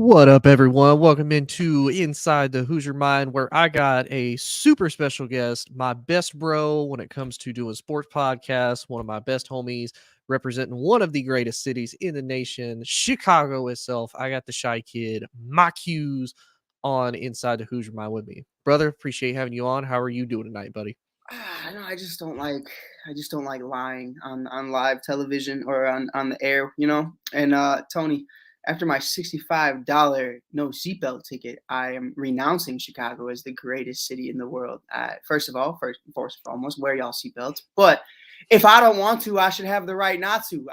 What up, everyone? Welcome into Inside the Hoosier Mind, where I got a super special guest, my best bro when it comes to doing sports podcasts, one of my best homies, representing one of the greatest cities in the nation, Chicago itself. I got the Shy Kid, my Q's, on Inside the Hoosier Mind with me. Brother, appreciate having you on. How are you doing tonight, buddy? I know I just don't like lying on live television or on the air, you know. And Tony, after my $65 no seatbelt ticket, I am renouncing Chicago as the greatest city in the world. First and foremost, wear y'all seatbelts. But if I don't want to, I should have the right not to.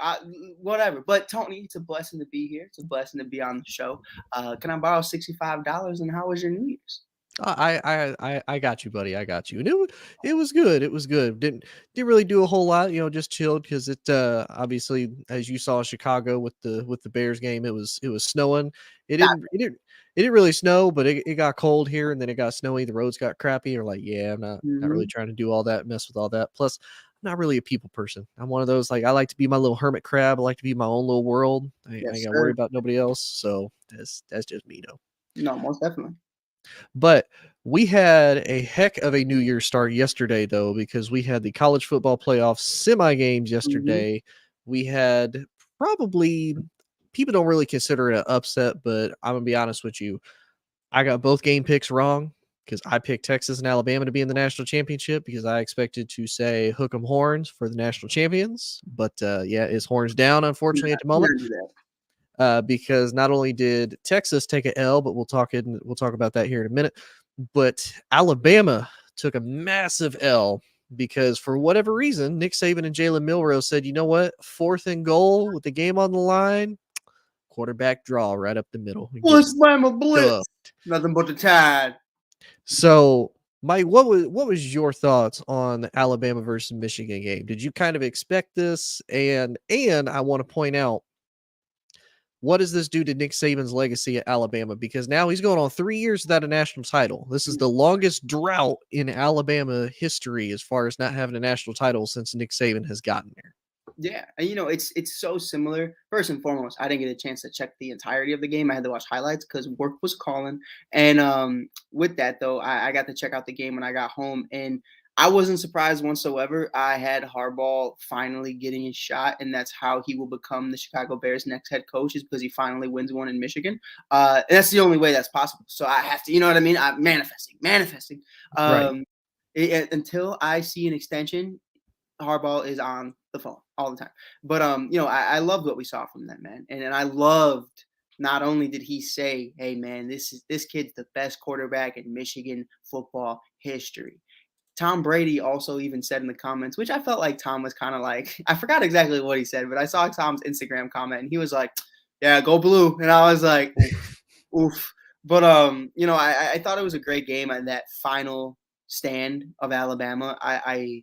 Whatever. But Tony, it's a blessing to be here. It's a blessing to be on the show. Can I borrow $65? And how was your New Year's? I got you, buddy. I got you, and it was good. It was good. Didn't really do a whole lot, just chilled because it obviously, as you saw in Chicago with the Bears game, it was snowing. It Got didn't it didn't it didn't really snow, but it got cold here, and then it got snowy. The roads got crappy. You're like, yeah, I'm not really Mhm. trying to do all that, mess with all that. Plus, I'm not really a people person. I'm one of those, like, I like to be my little hermit crab. I like to be my own little world. I ain't Yes, got to worry sir. about nobody else. So that's just me, though. No, most definitely. But we had a heck of a New Year's start yesterday, though, because we had the college football playoff semi games Mhm. yesterday. We had probably, people don't really consider it an upset, but I'm gonna be honest with you. I got both game picks wrong because I picked Texas and Alabama to be in the national championship because I expected to say hook 'em horns for the national champions. But yeah, it's horns down, Yeah, unfortunately, at the I'm moment. gonna do that. Because not only did Texas take an L, but we'll talk about that here in a minute. But Alabama took a massive L because for whatever reason, Nick Saban and Jalen Milroe said, you know what, 4th and goal with the game on the line, quarterback draw right up the middle and get Blitz, Bama, blitz. stuffed. Nothing but the tide. So, Mike, what was your thoughts on the Alabama versus Michigan game? Did you kind of expect this? And I want to point out, what does this do to Nick Saban's legacy at Alabama? Because now he's going on 3 years without a national title. This is the longest drought in Alabama history as far as not having a national title since Nick Saban has gotten there. Yeah, and it's so similar. First and foremost, I didn't get a chance to check the entirety of the game. I had to watch highlights because work was calling. And with that though, I got to check out the game when I got home, and I wasn't surprised whatsoever. I had Harbaugh finally getting his shot, and that's how he will become the Chicago Bears' next head coach, is because he finally wins one in Michigan. And that's the only way that's possible. So I have to, you know what I mean? I'm manifesting. Right. Um, until I see an extension, Harbaugh is on the phone all the time. But I loved what we saw from that man, and I loved, not only did he say, "Hey man, this kid's the best quarterback in Michigan football history." Tom Brady also even said in the comments, which I felt like Tom was kind of like, I forgot exactly what he said, but I saw Tom's Instagram comment and he was like, "Yeah, go blue," and I was like, "Oof, oof." But I thought it was a great game, and that final stand of Alabama, I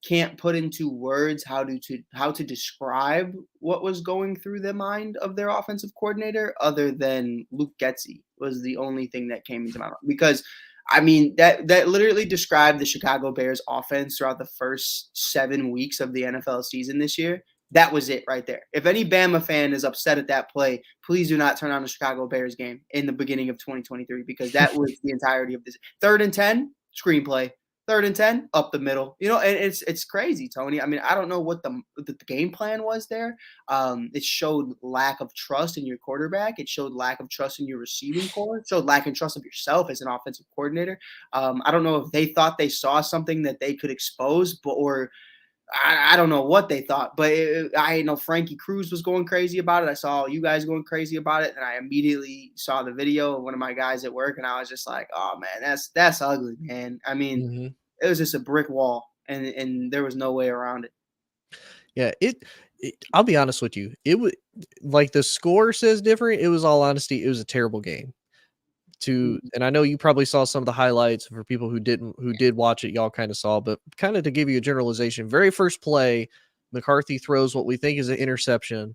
can't put into words how to describe what was going through the mind of their offensive coordinator, other than Luke Getsy was the only thing that came into my mind. Because I mean, that literally described the Chicago Bears offense throughout the first 7 weeks of the NFL season this year. That was it right there. If any Bama fan is upset at that play, please do not turn on the Chicago Bears game in the beginning of 2023, because that was the entirety of this. 3rd and 10, screenplay. 3rd and 10, up the middle. And it's crazy, Tony. I mean, I don't know what the game plan was there. It showed lack of trust in your quarterback. It showed lack of trust in your receiving core. It showed lack of trust of yourself as an offensive coordinator. I don't know if they thought they saw something that they could expose, or I don't know what they thought, but I know Frankie Cruz was going crazy about it. I saw you guys going crazy about it, and I immediately saw the video of one of my guys at work, and I was just like, "Oh man, that's ugly, man." I mean, Mhm. it was just a brick wall, and there was no way around it. Yeah, I'll be honest with you. It was like the score says different. It was, all honesty, it was a terrible game. Mhm. And I know you probably saw some of the highlights. For people who did watch it, y'all kind of saw, but kind of to give you a generalization, very first play, McCarthy throws what we think is an interception.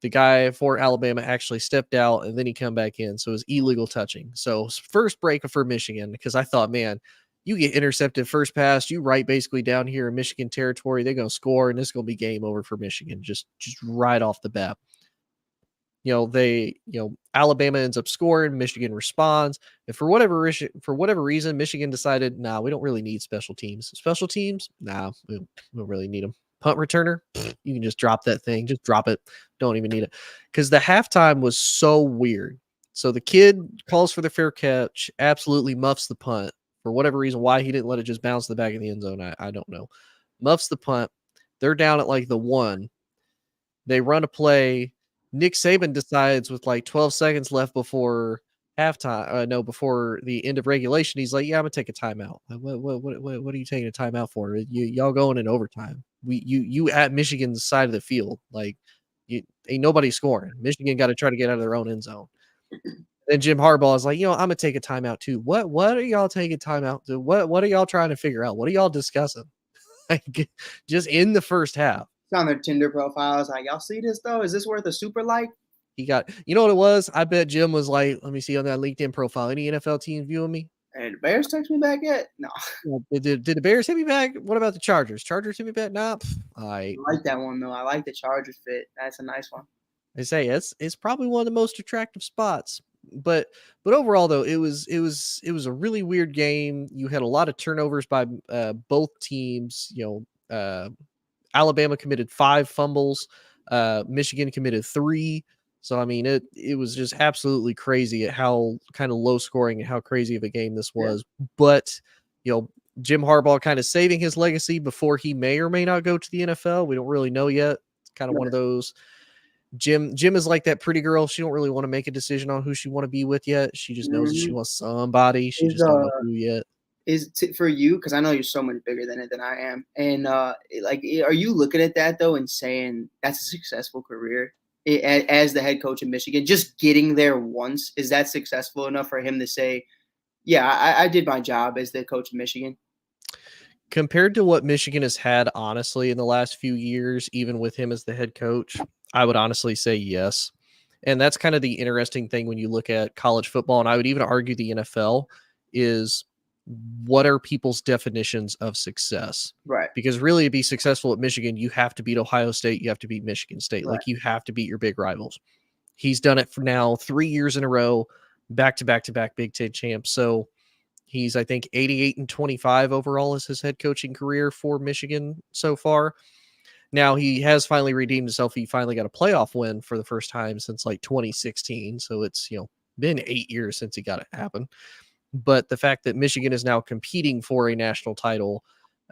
The guy for Alabama actually stepped out and then he come back in. So it was illegal touching. So first break for Michigan, because I thought, man, you get intercepted first pass, you right basically down here in Michigan territory, they're gonna score and it's gonna be game over for Michigan, just right off the bat. Alabama ends up scoring, Michigan responds, and for whatever reason, Michigan decided, nah, we don't really need special teams. Special teams, nah, we don't really need them. Punt returner, you can just drop that thing, just drop it. Don't even need it, because the halftime was so weird. So the kid calls for the fair catch, absolutely muffs the punt for whatever reason. Why he didn't let it just bounce to the back of the end zone, I don't know. Muffs the punt. They're down at like the 1. They run a play. Nick Saban decides with like 12 seconds left before halftime, no, before the end of regulation, he's like, "Yeah, I'm gonna take a timeout." Like, what are you taking a timeout for? Y'all going in overtime. You at Michigan's side of the field, like ain't nobody scoring. Michigan got to try to get out of their own end zone. Then Jim Harbaugh is like, I'm gonna take a timeout too. What are y'all taking timeout to? What are y'all trying to figure out? What are y'all discussing? Like, just in the first half. On their Tinder profiles, like, y'all see this though? Is this worth a super like? He got, you know what it was? I bet Jim was like, let me see on that LinkedIn profile. Any NFL team viewing me? And the Bears text me back yet? No. Did the Bears hit me back? What about the Chargers? Chargers hit me back? Nah. I like that one though. I like the Chargers fit. That's a nice one. I say it's probably one of the most attractive spots. But overall though, it was a really weird game. You had a lot of turnovers by both teams. Alabama committed 5 fumbles. Michigan committed 3. So I mean, it was just absolutely crazy at how kind of low scoring and how crazy of a game this was. Yeah. But Jim Harbaugh kind of saving his legacy before he may or may not go to the NFL. We don't really know yet. It's kind of one of those. Jim is like that pretty girl. She don't really want to make a decision on who she want to be with yet. She just knows that she wants somebody. She just don't know who yet. For you, because I know you're so much bigger than it than I am, and like, are you looking at that though and saying that's a successful career as the head coach in Michigan? Just getting there once, is that successful enough for him to say, yeah, I did my job as the coach of Michigan? Compared to what Michigan has had, honestly, in the last few years, even with him as the head coach, I would honestly say yes. And that's kind of the interesting thing when you look at college football, and I would even argue the NFL, is what are people's definitions of success? Right. Because really, to be successful at Michigan, you have to beat Ohio State, you have to beat Michigan State. Right. Like, you have to beat your big rivals. He's done it for now 3 years in a row, back to back Big Ten champs. So he's, I think, 88-25 overall as his head coaching career for Michigan so far. Now, he has finally redeemed himself. He finally got a playoff win for the first time since like 2016. So it's, been 8 years since he got it happen. But the fact that Michigan is now competing for a national title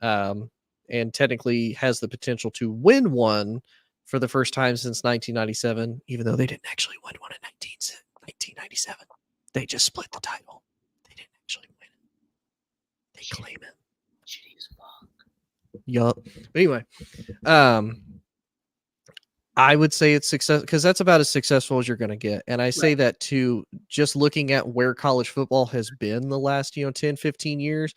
and technically has the potential to win one for the first time since 1997, even though they didn't actually win one in 1997. They just split the title. They didn't actually win it. They claim it. Shitty as fuck. Yup. But anyway, I would say it's success because that's about as successful as you're going to get. And I say that too, just looking at where college football has been the last, 10, 15 years,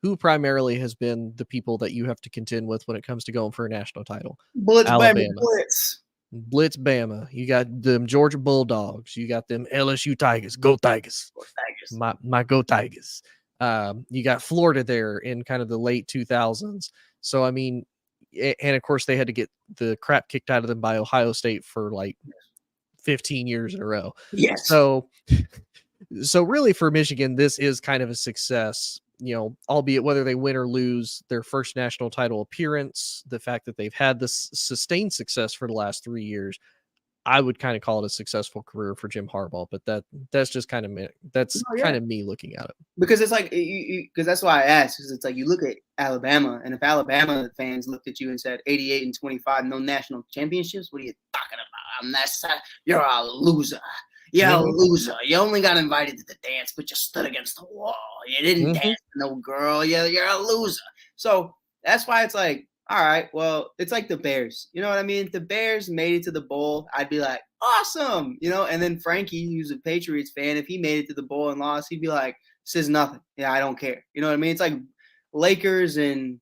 who primarily has been the people that you have to contend with when it comes to going for a national title. Blitz, Alabama. Blitz. Blitz, Bama. You got them Georgia Bulldogs. You got them LSU Tigers. Go Tigers. Go Tigers. My Go Tigers. You got Florida there in kind of the late 2000s. So, I mean, and of course they had to get the crap kicked out of them by Ohio State for like 15 years in a row. Yes. So really for Michigan, this is kind of a success, albeit whether they win or lose their first national title appearance, the fact that they've had this sustained success for the last 3 years, I would kind of call it a successful career for Jim Harbaugh, but that's just kind of me. That's kind of me looking at it. Because it's like, because that's why I asked, because it's like you look at Alabama, and if Alabama fans looked at you and said 88-25, no national championships, what are you talking about? You're a loser. You're a loser. You only got invited to the dance, but you stood against the wall. You didn't dance with no girl. You're a loser. So that's why it's like, all right, well, it's like the Bears. You know what I mean? If the Bears made it to the bowl, I'd be like, awesome. And then Frankie, who's a Patriots fan, if he made it to the bowl and lost, he'd be like, this is nothing. Yeah, I don't care. You know what I mean? It's like Lakers and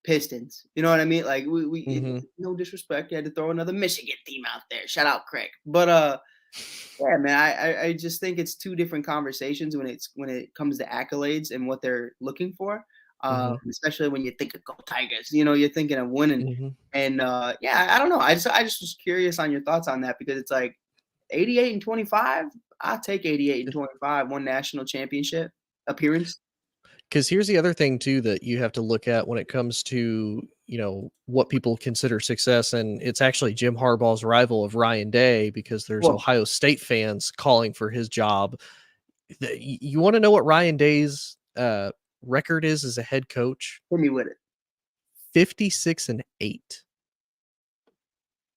Pistons. You know what I mean? Like, we no disrespect, you had to throw another Michigan team out there. Shout out Craig. But yeah, man, I just think it's two different conversations when it comes to accolades and what they're looking for. Especially when you think of Go Tigers, you're thinking of winning. And yeah, I don't know. I just was curious on your thoughts on that, because it's like, 88-25. I'll take 88-25. One national championship appearance. Because here's the other thing too that you have to look at when it comes to, what people consider success, and it's actually Jim Harbaugh's rival of Ryan Day, because there's Well, Ohio State fans calling for his job. You want to know what Ryan Day's record is as a head coach? hit me with it. 56-8.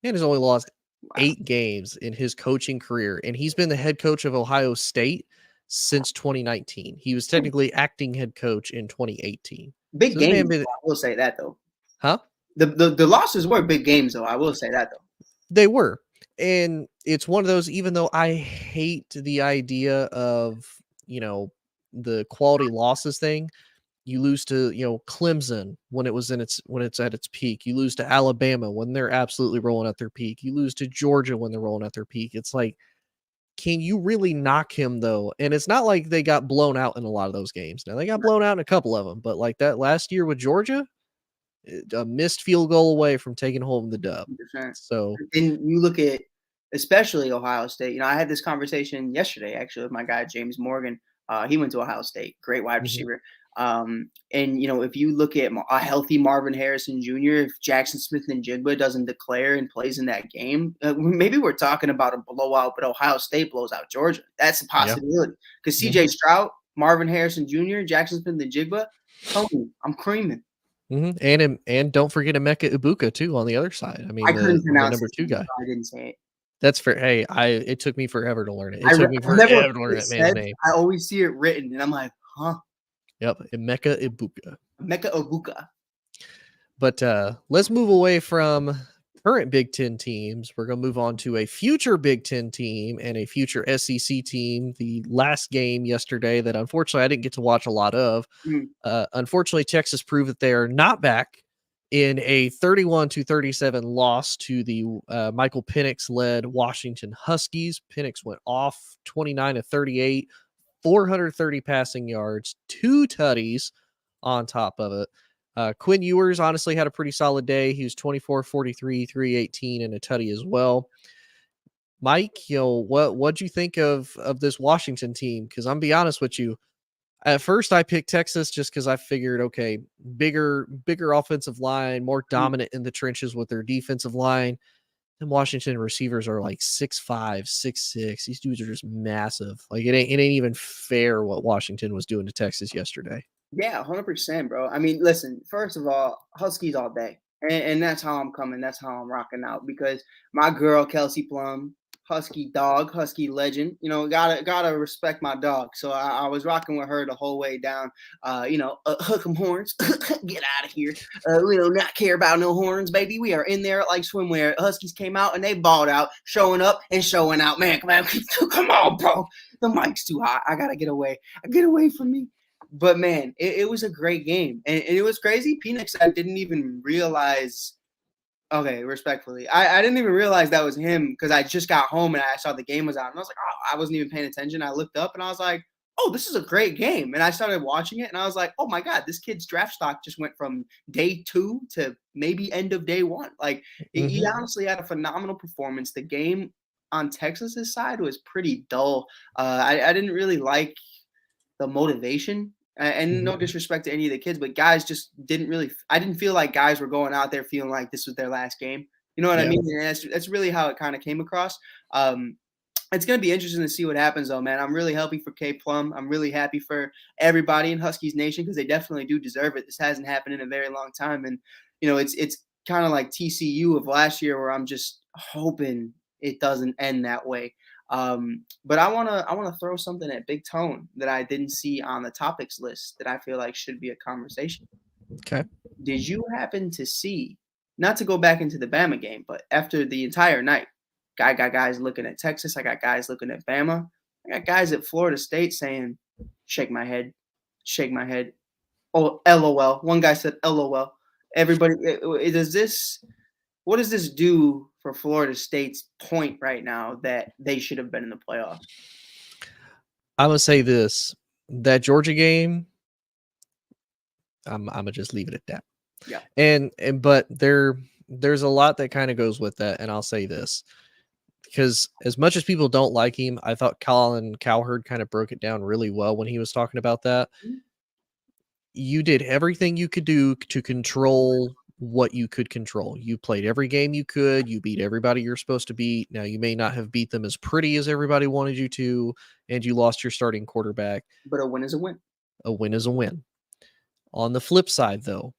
And has only lost Wow. 8 games in his coaching career, and he's been the head coach of Ohio State since 2019. He was technically acting head coach in 2018. Big So this man games. been, I will say that though. huh? The losses were big games though. I will say that though. They were. And it's one of those, even though I hate the idea of, the quality losses thing, you lose to, Clemson when it's at its peak. You lose to Alabama when they're absolutely rolling at their peak. You lose to Georgia when they're rolling at their peak. It's like, can you really knock him though? And it's not like they got blown out in a lot of those games. Now they got blown out in a couple of them, but like that last year with Georgia, a missed field goal away from taking home the dub. 100%. So, And you look at especially Ohio State. I had this conversation yesterday actually with my guy James Morgan. He went to Ohio State, great wide mhm, receiver. And if you look at a healthy Marvin Harrison Jr., if Jackson Smith and Jigba doesn't declare and plays in that game, maybe we're talking about a blowout, but Ohio State blows out Georgia. That's a yeah. possibility because Mhm. CJ Stroud, Marvin Harrison Jr., Jackson Smith and Jigba, Tony, I'm creaming. And don't forget Emeka Ibuka too on the other side. I mean, I couldn't the pronounce number his 2 name, guy. so I didn't say it. That's fair. Hey, it took me forever to learn it. It I took me never forever heard to learn it that man's said. name. I always see it written, and I'm like, huh? Yep, Emeka Ibuka. Mecca Obuka. But let's move away from current Big Ten teams. We're going to move on to a future Big Ten team and a future SEC team. The last game yesterday that unfortunately I didn't get to watch a lot of. Mm. Unfortunately, Texas proved that they are not back in a 31-37 loss to the Michael Penix-led Washington Huskies. Penix went off 29-38, 430 passing yards, 2 tutties on top of it. Quinn Ewers honestly had a pretty solid day. He was 24, 43, 318, and a tutty as well. Mike, what'd you think of this Washington team? Because I'm be honest with you, at first I picked Texas just because I figured, okay, bigger offensive line, more dominant in the trenches with their defensive line. And Washington receivers are like 6'5", 6'6". These dudes are just massive. Like it ain't even fair what Washington was doing to Texas yesterday. Yeah, 100%, bro. I mean, listen, first of all, Huskies all day. And that's how I'm coming. That's how I'm rocking out because my girl, Kelsey Plum, Husky dog, Husky legend, gotta respect my dog. So I was rocking with her the whole way down. Hook 'em horns, get out of here. We do not care about no horns, baby. We are in there like swimwear. Huskies came out and they balled out, showing up and showing out. Man, come on, bro. The mic's too hot. I gotta get away. Get away from me. But man, it was a great game. And it was crazy. Penix, I didn't even realize. Okay, respectfully. I didn't even realize that was him because I just got home and I saw the game was out. And I was like, oh, I wasn't even paying attention. I looked up and I was like, oh, this is a great game. And I started watching it and I was like, oh my God, this kid's draft stock just went from day 2 to maybe end of day 1. Like he honestly had a phenomenal performance. The game on Texas's side was pretty dull. I didn't really like the motivation. And no disrespect to any of the kids, but guys just didn't really. I didn't feel like guys were going out there feeling like this was their last game. You know what I mean? And that's really how it kind of came across. It's going to be interesting to see what happens, though, man. I'm really happy for K Plum. I'm really happy for everybody in Huskies Nation because they definitely do deserve it. This hasn't happened in a very long time, and it's kind of like TCU of last year, where I'm just hoping it doesn't end that way. But I wanna throw something at Big Tone that I didn't see on the topics list that I feel like should be a conversation. Okay. Did you happen to see, not to go back into the Bama game, but after the entire night, I got guys looking at Texas, I got guys looking at Bama, I got guys at Florida State saying, shake my head, shake my head. Oh, LOL. One guy said LOL. Everybody, what does this do for Florida State's point right now that they should have been in the playoffs? I'm gonna say this: that Georgia game, I'm gonna just leave it at that. Yeah. But there's a lot that kind of goes with that, and I'll say this: because as much as people don't like him, I thought Colin Cowherd kind of broke it down really well when he was talking about that. You did everything you could do to control what you could control. You played every game you could. You beat everybody you're supposed to beat. Now, you may not have beat them as pretty as everybody wanted you to, and you lost your starting quarterback. But a win is a win. A win is a win. On the flip side, though,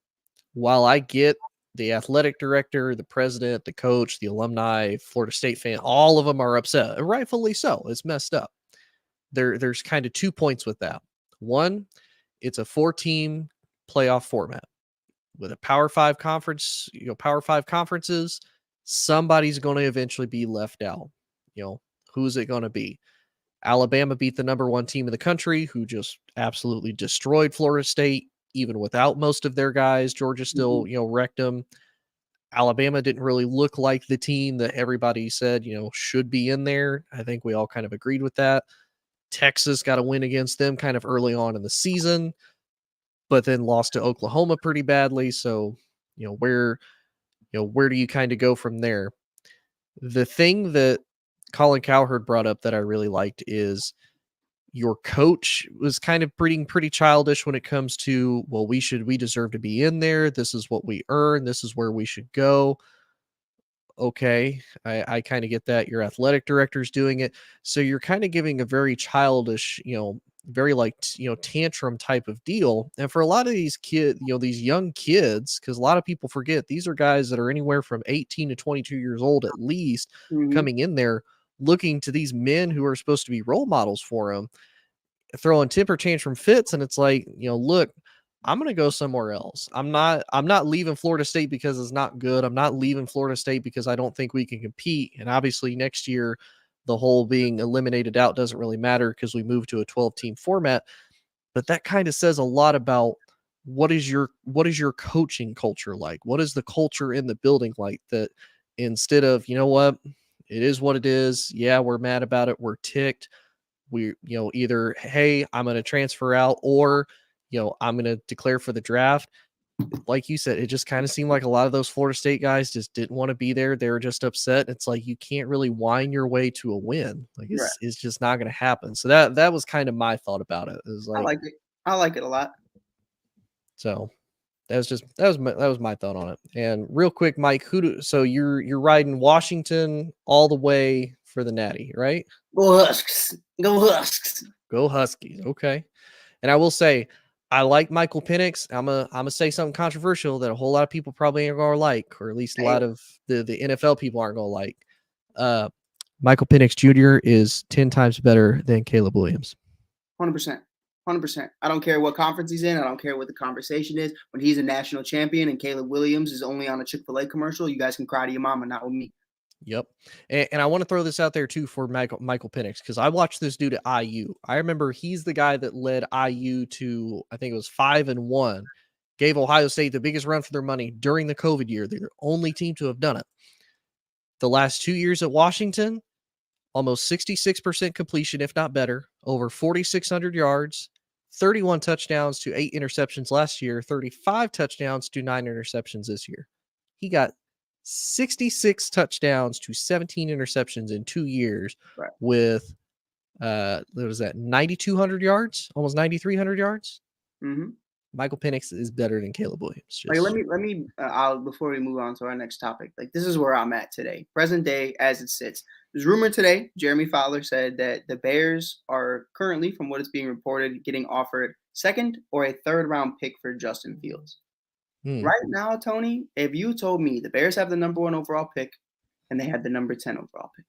while I get the athletic director, the president, the coach, the alumni, Florida State fan, all of them are upset, and rightfully so. It's messed up. There's kind of 2 points with that. One, it's a 4-team playoff format with a Power 5 conference, Power 5 conferences. Somebody's going to eventually be left out. Who's it going to be? Alabama beat the number 1 team in the country, who just absolutely destroyed Florida State, even without most of their guys. Georgia still, wrecked them. Alabama didn't really look like the team that everybody said, should be in there. I think we all kind of agreed with that. Texas got a win against them kind of early on in the season, but then lost to Oklahoma pretty badly. So, where do you kind of go from there? The thing that Colin Cowherd brought up that I really liked is your coach was kind of pretty childish when it comes to, well, we deserve to be in there. This is what we earn. This is where we should go. Okay, I kind of get that. Your athletic director's doing it. So you're kind of giving a very childish, very like, tantrum type of deal. And for a lot of these kids, these young kids, because a lot of people forget these are guys that are anywhere from 18 to 22 years old at least, coming in there looking to these men who are supposed to be role models for them, throwing temper tantrum fits. And it's like, look, I'm going to go somewhere else. I'm not leaving Florida State because it's not good. I'm not leaving Florida State because I don't think we can compete. And obviously next year, the whole being eliminated out doesn't really matter because we moved to a 12-team format. But that kind of says a lot about what is your coaching culture like? What is the culture in the building like, that instead of, what, it is what it is. Yeah, we're mad about it. We're ticked. We, either, hey, I'm going to transfer out, or, I'm going to declare for the draft. Like you said, it just kind of seemed like a lot of those Florida State guys just didn't want to be there. They were just upset. It's like, you can't really whine your way to a win. Like, it's just not going to happen. So that was kind of my thought about it. It was I like, like it. I like it a lot. so that was my thought on it. And real quick, Mike, so you're riding Washington all the way for the Natty, right? Go Husks. Go Husks. Go Huskies. Okay. And I will say, I like Michael Penix. I'm gonna say something controversial that a whole lot of people probably aren't gonna like, or at least a lot of the NFL people aren't gonna like. Michael Penix Jr. is 10 times better than Caleb Williams. 100%. 100%. I don't care what conference he's in. I don't care what the conversation is. When he's a national champion and Caleb Williams is only on a Chick-fil-A commercial, you guys can cry to your mama, not with me. Yep. And I want to throw this out there too for Michael Penix, because I watched this dude at IU. I remember he's the guy that led IU to, I think it was 5-1, gave Ohio State the biggest run for their money during the COVID year. They're the only team to have done it. The last 2 years at Washington, almost 66% completion, if not better, over 4,600 yards, 31 touchdowns to 8 interceptions last year, 35 touchdowns to 9 interceptions this year. He got 66 touchdowns to 17 interceptions in 2 years, with what was that, 9,200 yards, almost 9,300 yards. Michael Penix is better than Caleb Williams. Like, let me before we move on to our next topic, like, this is where I'm at today, present day as it sits. There's rumor today, Jeremy Fowler said that the Bears are currently, from what is being reported, getting offered second or a third round pick for Justin Fields. Right now, Tony, if you told me the Bears have the number 1 overall pick and they had the number 10 overall pick,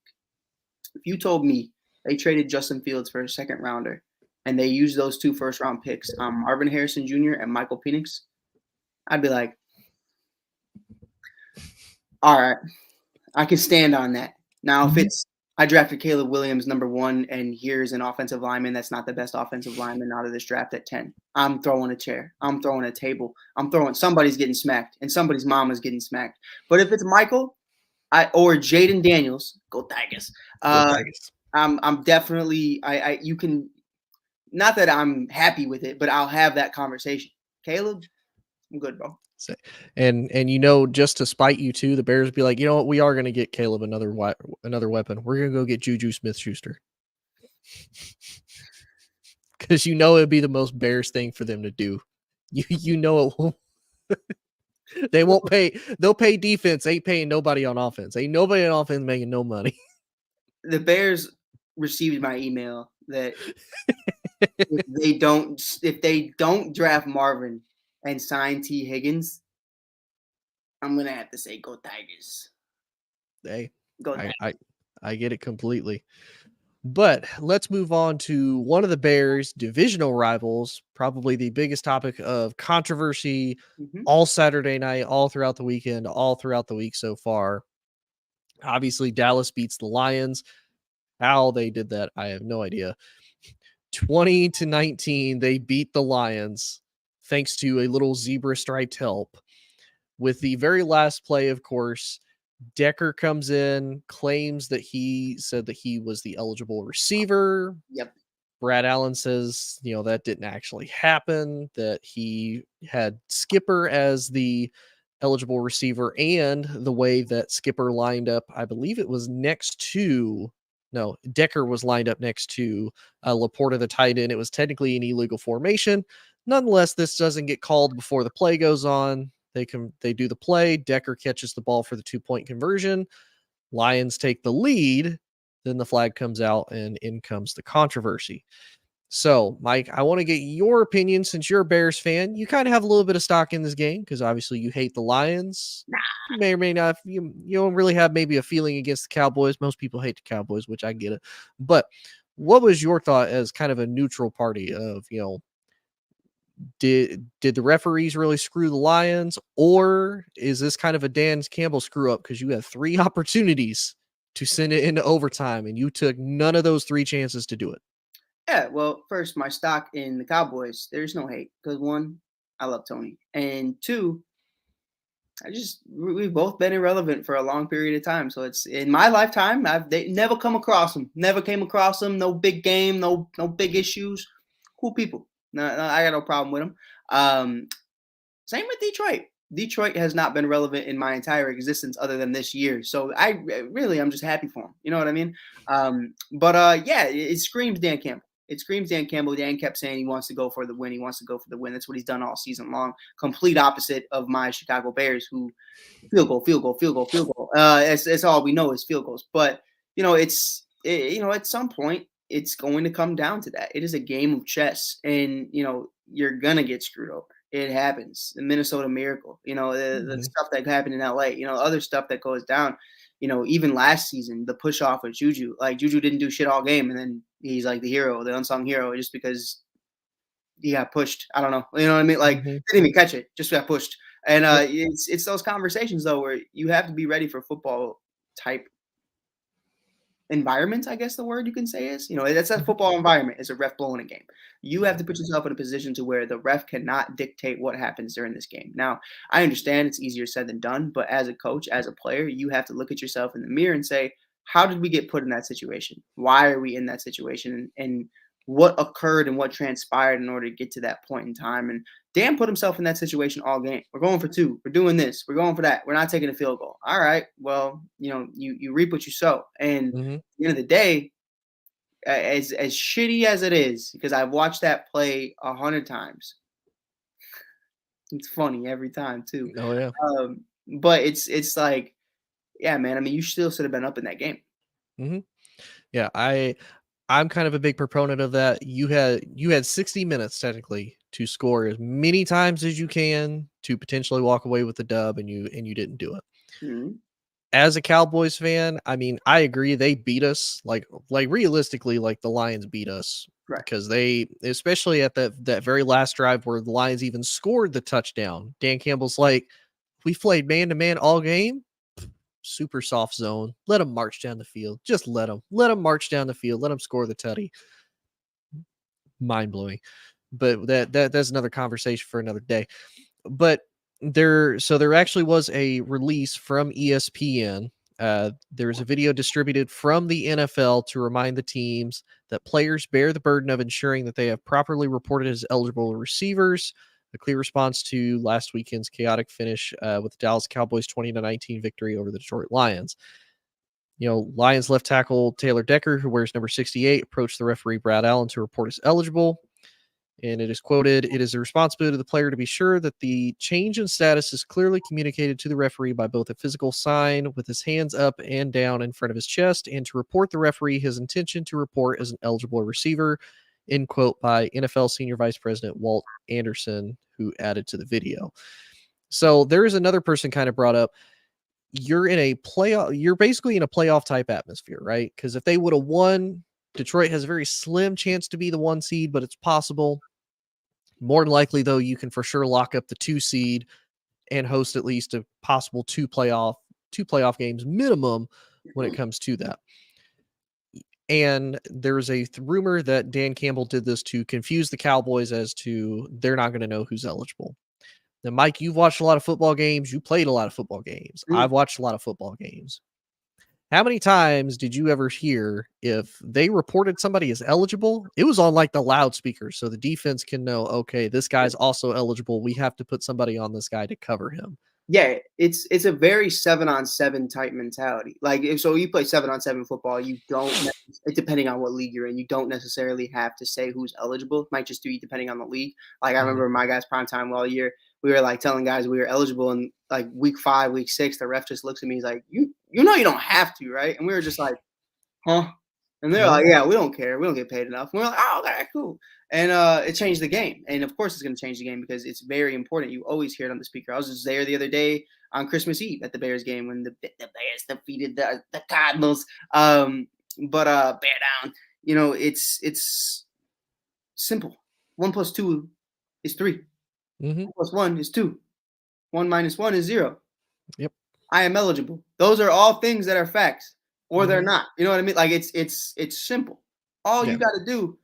if you told me they traded Justin Fields for a second rounder and they used those 2 first round picks, Marvin Harrison Jr. and Michael Penix, I'd be like, all right, I can stand on that. Now, if it's I drafted Caleb Williams number 1 and here's an offensive lineman that's not the best offensive lineman out of this draft at 10, I'm throwing a chair. I'm throwing a table. Somebody's getting smacked and somebody's mama's getting smacked. But if it's Michael or Jaden Daniels, go Tigers. I'm definitely you can, not that I'm happy with it, but I'll have that conversation. Caleb, I'm good, bro. So, and just to spite you too, the Bears be like, you know what, we are going to get Caleb another weapon. We're going to go get Juju Smith-Schuster because it'd be the most Bears thing for them to do. It won't. They won't pay. They'll pay defense. Ain't paying nobody on offense. Ain't nobody on offense making no money. The Bears received my email that if they don't draft Marvin and sign T. Higgins, I'm gonna have to say go Tigers. Hey, Go I, Tigers. I I get it completely. But let's move on to one of the Bears' divisional rivals, probably the biggest topic of controversy Mhm. all Saturday night, all throughout the weekend, all throughout the week so far. Obviously, Dallas beats the Lions. How they did that, I have no idea. 20-19, they beat the Lions thanks to a little zebra striped help. With the very last play, of course, Decker comes in, claims that he said that he was the eligible receiver. Yep. Brad Allen says, that didn't actually happen, that he had Skipper as the eligible receiver, and the way that Skipper lined up, I believe it was no, Decker was lined up next to Laporta, the tight end. It was technically an illegal formation. Nonetheless, this doesn't get called before the play goes on. They do the play. Decker catches the ball for the 2-point conversion. Lions take the lead. Then the flag comes out, and in comes the controversy. So, Mike, I want to get your opinion since you're a Bears fan. You kind of have a little bit of stock in this game because obviously you hate the Lions. You may or may not. You don't really have maybe a feeling against the Cowboys. Most people hate the Cowboys, which I get it. But what was your thought as kind of a neutral party of, did the referees really screw the Lions, or is this kind of a Dan Campbell screw up because you had 3 opportunities to send it into overtime and you took none of those 3 chances to do it? Yeah. Well, first, my stock in the Cowboys. There's no hate because one, I love Tony, and two, we've both been irrelevant for a long period of time. So it's in my lifetime. They never come across them. Never came across them. No big game. No big issues. Cool people. No, I got no problem with them. Same with Detroit. Detroit has not been relevant in my entire existence other than this year. So I'm just happy for him. You know what I mean? Yeah, it screams Dan Campbell. It screams Dan Campbell. Dan kept saying he wants to go for the win. He wants to go for the win. That's what he's done all season long. Complete opposite of my Chicago Bears, who field goal, field goal, field goal, field goal. It's all we know is field goals. But at some point, it's going to come down to that. It is a game of chess, and you're gonna get screwed over. It happens. The Minnesota Miracle, the Mhm, stuff that happened in LA, other stuff that goes down. Even last season, the push off of Juju, like Juju didn't do shit all game, and then he's like the hero, the unsung hero, just because he got pushed. I don't know. You know what I mean? Like mhm. didn't even catch it, just got pushed. And Yep. it's those conversations though where you have to be ready for football type environment, I guess the word you can say is, that's a Mhm, football environment. It's a ref blowing a game. You have to put yourself in a position to where the ref cannot dictate what happens during this game. Now, I understand it's easier said than done, but as a coach, as a player, you have to look at yourself in the mirror and say, how did we get put in that situation? Why are we in that situation? And what occurred and what transpired in order to get to that point in time? And Dan put himself in that situation all game. We're going for 2. We're doing this. We're going for that. We're not taking a field goal. All right. Well, you reap what you sow. And mhm. the end of the day, as shitty as it is, because I've watched that play 100 times. It's funny every time too. Oh, yeah. But it's like, yeah, man. I mean, you still should have been up in that game. Mhm. Yeah, I'm kind of a big proponent of that. You had 60 minutes technically to score as many times as you can to potentially walk away with the dub, and you didn't do it. Mhm. As a Cowboys fan, I mean, I agree they beat us. Like realistically, like the Lions beat us Right. because they, especially at that very last drive where the Lions even scored the touchdown. Dan Campbell's like, we played man to man all game. Super soft zone. Let them march down the field. Just let them march down the field. Let them score the tutty. Mind blowing. But that's another conversation for another day. But there actually was a release from ESPN. There was a video distributed from the NFL to remind the teams that players bear the burden of ensuring that they have properly reported as eligible receivers. a clear response to last weekend's chaotic finish with the Dallas Cowboys 20-19 victory over the Detroit Lions. Lions left tackle Taylor Decker, who wears number 68, approached the referee Brad Allen to report as eligible. And it is quoted, "It is the responsibility of the player to be sure that the change in status is clearly communicated to the referee by both a physical sign with his hands up and down in front of his chest, and to report the referee his intention to report as an eligible receiver," end quote, by NFL Senior Vice President Walt Anderson, who added to the video. So there is another person kind of brought up, you're basically in a playoff type atmosphere, right? Because if they would have won, Detroit has a very slim chance to be the 1 seed, but it's possible. More than likely, though, you can for sure lock up the 2 seed and host at least a possible two playoff games minimum when it comes to that. And there's a rumor that Dan Campbell did this to confuse the Cowboys as to they're not going to know who's eligible. Now, Mike, you've watched a lot of football games. You played a lot of football games. I've watched a lot of football games. How many times did you ever hear if they reported somebody as eligible, it was on like the loudspeaker so the defense can know, okay, this guy's also eligible. We have to put somebody on this guy to cover him. Yeah, it's a very 7-on-7 type mentality. Like, if so you play 7-on-7 football, you don't depending on what league you're in, you don't necessarily have to say who's eligible. It might just be depending on the league. Like, I remember my guys prime time all year, we were like telling guys we were eligible, and like week 5, week 6, the ref just looks at me, he's like, you know you don't have to, right? And we were just like, huh? And they're like, yeah, we don't care. We don't get paid enough. And we're like, oh, okay, cool. And it changed the game. And of course, it's going to change the game because it's very important. You always hear it on the speaker. I was just there the other day on Christmas Eve at the Bears game when the Bears defeated the Cardinals. But bear down. It's simple. 1 + 2 is 3. 1 + 1 is 2. 1 - 1 is 0. Yep. I am eligible. Those are all things that are facts. Or they're not. You know what I mean? Like, it's simple. All you got to do,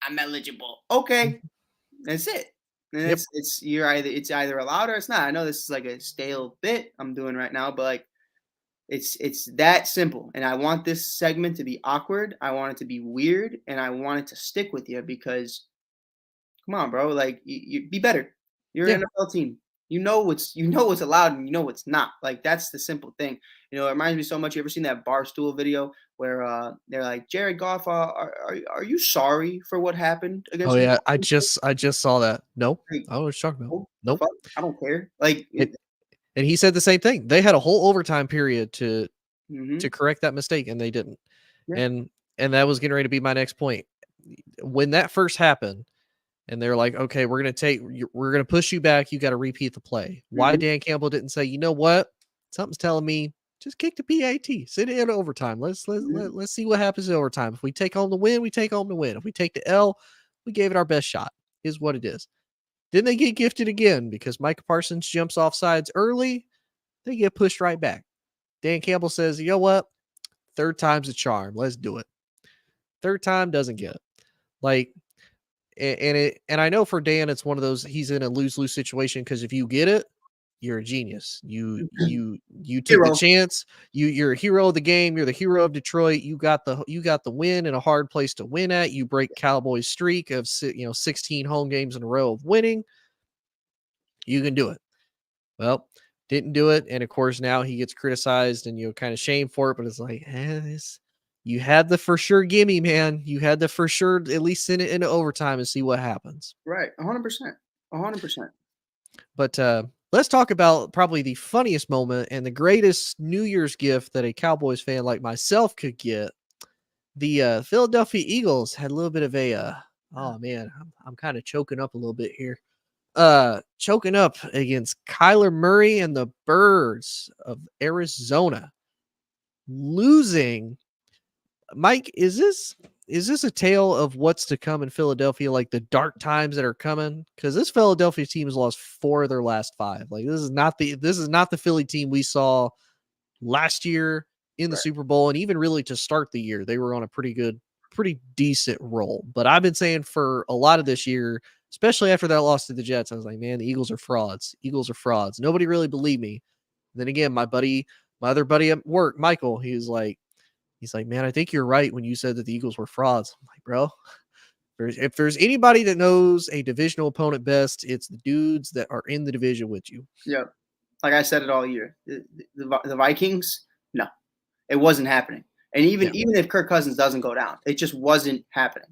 I'm eligible. Okay, that's it. And it's either allowed or it's not. I know this is like a stale bit I'm doing right now, but like it's that simple. And I want this segment to be awkward. I want it to be weird, and I want it to stick with you because, come on, bro. Like, you be better. You're an NFL team. You know what's allowed and you know what's not. Like, that's the simple thing. It reminds me so much. You ever seen that Barstool video where they're like, Jared Goff, are you sorry for what happened against? Oh you? yeah, I just saw that. No, Like, I was talking about. oh, Nope. fuck? I don't care. Like, And he said the same thing. They had a whole overtime period to mhm, correct that mistake, and they didn't. yeah, And that was getting ready to be my next point. When that first happened, and they're like, "Okay, we're gonna push you back. You got to repeat the play." Why mhm, Dan Campbell didn't say, "You know what? Something's telling me just kick the PAT, sit it in overtime. mhm. Let's see what happens in overtime. If we take home the win, we take home the win. If we take the L, we gave it our best shot. Is what it is." Then they get gifted again because Micah Parsons jumps off sides early. They get pushed right back. Dan Campbell says, "You know what? Third time's a charm. Let's do it." Third time doesn't get it. Like, and I know for Dan, it's one of those, he's in a lose-lose situation because if you get it, you're a genius. You took the Hero. chance. You're a hero of the game. You're the hero of Detroit. You got the win in a hard place to win at. You break Cowboys streak of 16 home games in a row of winning. You can do it. Well, didn't do it, and of course now he gets criticized and kind of shamed for it. But it's like, you had the for sure gimme, man. You had the for sure at least send it into overtime and see what happens. Right, 100%, 100%. But let's talk about probably the funniest moment and the greatest New Year's gift that a Cowboys fan like myself could get. The Philadelphia Eagles had a little bit of a oh man, I'm kind of choking up a little bit here. Choking up against Kyler Murray and the Birds of Arizona, losing. Mike, is this a tale of what's to come in Philadelphia, like the dark times that are coming? Because this Philadelphia team has lost 4 of their last 5. Like, this is not the Philly team we saw last year in the Right. Super Bowl, and even really to start the year, they were on a pretty decent roll. But I've been saying for a lot of this year, especially after that loss to the Jets, I was like, man, the Eagles are frauds. Eagles are frauds. Nobody really believed me. Then again, my other buddy at work, Michael, he's like, man, I think you're right when you said that the Eagles were frauds. I'm like, bro, If there's anybody that knows a divisional opponent best, it's the dudes that are in the division with you. Yeah. Like I said it all year. The Vikings, no, it wasn't happening. And Yeah. even if Kirk Cousins doesn't go down, it just wasn't happening.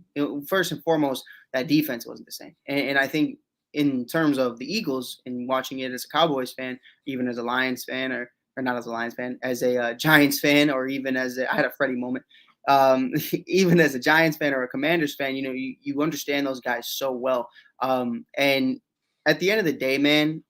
First and foremost, that defense wasn't the same. And I think in terms of the Eagles and watching it as a Cowboys fan, even as a Lions fan, or not as a Lions fan, as a Giants fan, or even I had a Freddie moment. Even as a Giants fan or a Commanders fan, you understand those guys so well. And at the end of the day, man,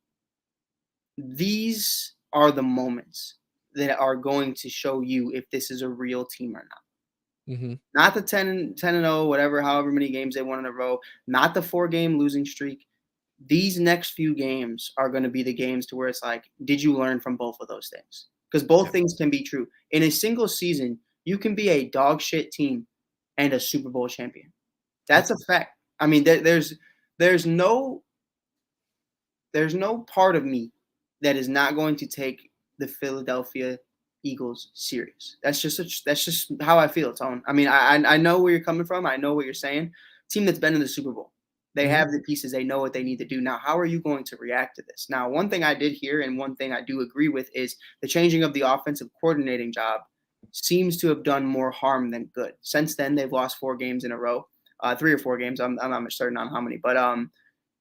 these are the moments that are going to show you if this is a real team or not. Mhm. Not the 10-0, whatever, however many games they won in a row, not the 4-game losing streak. These next few games are going to be the games to where it's like, did you learn from both of those things? Because both Yeah. things can be true. In a single season, you can be a dog shit team and a Super Bowl champion. That's a fact. I mean, there's no part of me that is not going to take the Philadelphia Eagles serious. That's just how I feel, Tone. I mean, I know where you're coming from. I know what you're saying. Team that's been in the Super Bowl. They Mhm. have the pieces. They know what they need to do. Now, how are you going to react to this? Now, one thing I did hear and one thing I do agree with is the changing of the offensive coordinating job seems to have done more harm than good. Since then, they've lost 4 games in a row, 3 or 4 games. I'm not much certain on how many, but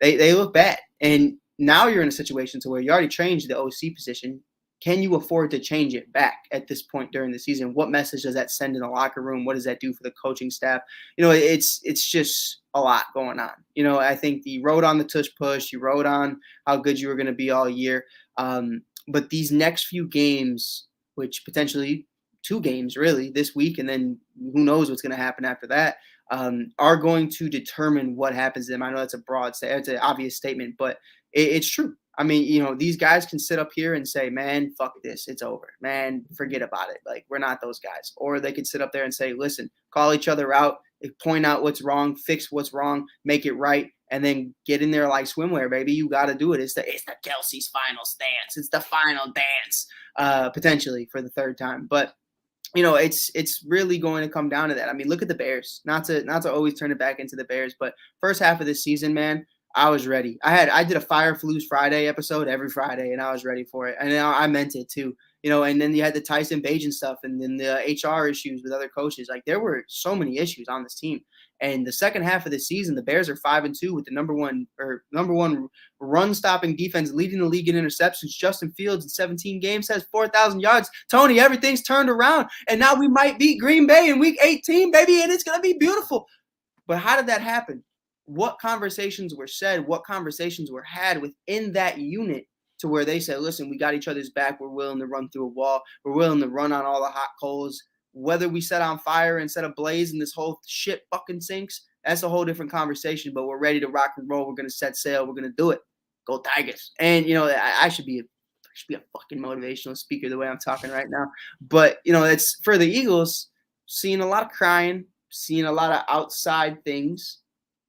they look bad. And now you're in a situation to where you already changed the OC position. Can you afford to change it back at this point during the season? What message does that send in the locker room? What does that do for the coaching staff? It's just a lot going on. I think you rode on the tush push. You rode on how good you were going to be all year. But these next few games, which potentially 2 games really this week, and then who knows what's going to happen after that, are going to determine what happens to them. I know that's it's an obvious statement, but it's true. I mean, these guys can sit up here and say, man, fuck this. It's over. Man, forget about it. Like, we're not those guys. Or they could sit up there and say, listen, call each other out, point out what's wrong, fix what's wrong, make it right, and then get in there like swimwear, baby. You got to do it. It's the Kelsey's final stance. It's the final dance, potentially for the 3rd time. But it's really going to come down to that. I mean, look at the Bears. Not to always turn it back into the Bears, but first half of this season, man, I was ready. I did a Fire Flues Friday episode every Friday, and I was ready for it. And I meant it too. And then you had the Tyson Bagent stuff, and then the HR issues with other coaches. Like, there were so many issues on this team. And the second half of the season, the Bears are 5-2 with the number one run stopping defense, leading the league in interceptions. Justin Fields in 17 games has 4,000 yards. Tony, everything's turned around, and now we might beat Green Bay in Week 18, baby, and it's gonna be beautiful. But how did that happen? What conversations were said? What conversations were had within that unit to where they said, listen, we got each other's back. We're willing to run through a wall. We're willing to run on all the hot coals. Whether we set on fire and set ablaze and this whole shit fucking sinks, that's a whole different conversation. But we're ready to rock and roll. We're going to set sail. We're going to do it. Go Tigers. And, I should be a fucking motivational speaker the way I'm talking right now. But, it's for the Eagles, seeing a lot of crying, seeing a lot of outside things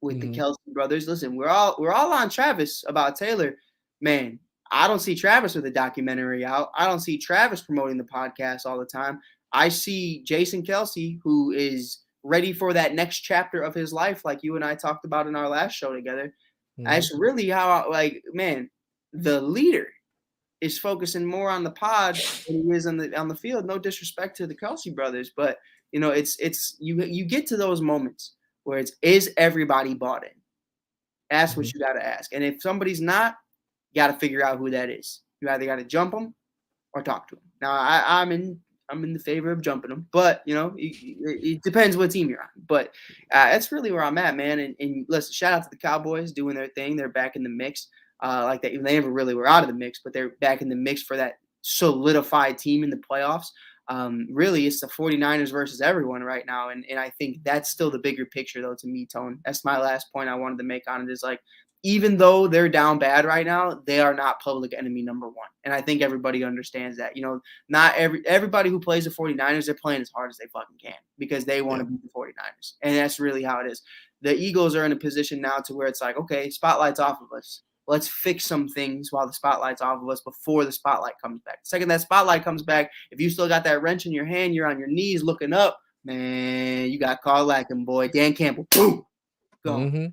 with the Kelsey brothers. Listen, we're all on Travis about Taylor. Man, I don't see Travis with a documentary out. I don't see Travis promoting the podcast all the time. I see Jason Kelsey, who is ready for that next chapter of his life, like you and I talked about in our last show together. That's really how, the leader is focusing more on the pod than he is on the field. No disrespect to the Kelsey brothers, but it's you get to those moments where is everybody bought in? That's what you got to ask. And if somebody's not, you got to figure out who that is. You either got to jump them or talk to them. Now, I'm in the favor of jumping them, but it depends what team you're on. But that's really where I'm at, man. And listen, shout out to the Cowboys doing their thing. They're back in the mix. They never really were out of the mix, but they're back in the mix for that solidified team in the playoffs. Really, it's the 49ers versus everyone right now. And I think that's still the bigger picture, though, to me, Tone. That's my last point I wanted to make on it is even though they're down bad right now, they are not public enemy number 1. And I think everybody understands that. Not everybody who plays the 49ers, they're playing as hard as they fucking can because they want to beat the 49ers. And that's really how it is. The Eagles are in a position now to where it's like, okay, spotlight's off of us. Let's fix some things while the spotlight's off of us before the spotlight comes back. The second that spotlight comes back, if you still got that wrench in your hand, you're on your knees looking up, man, you got Carl Lackin, boy. Dan Campbell, boom. Go.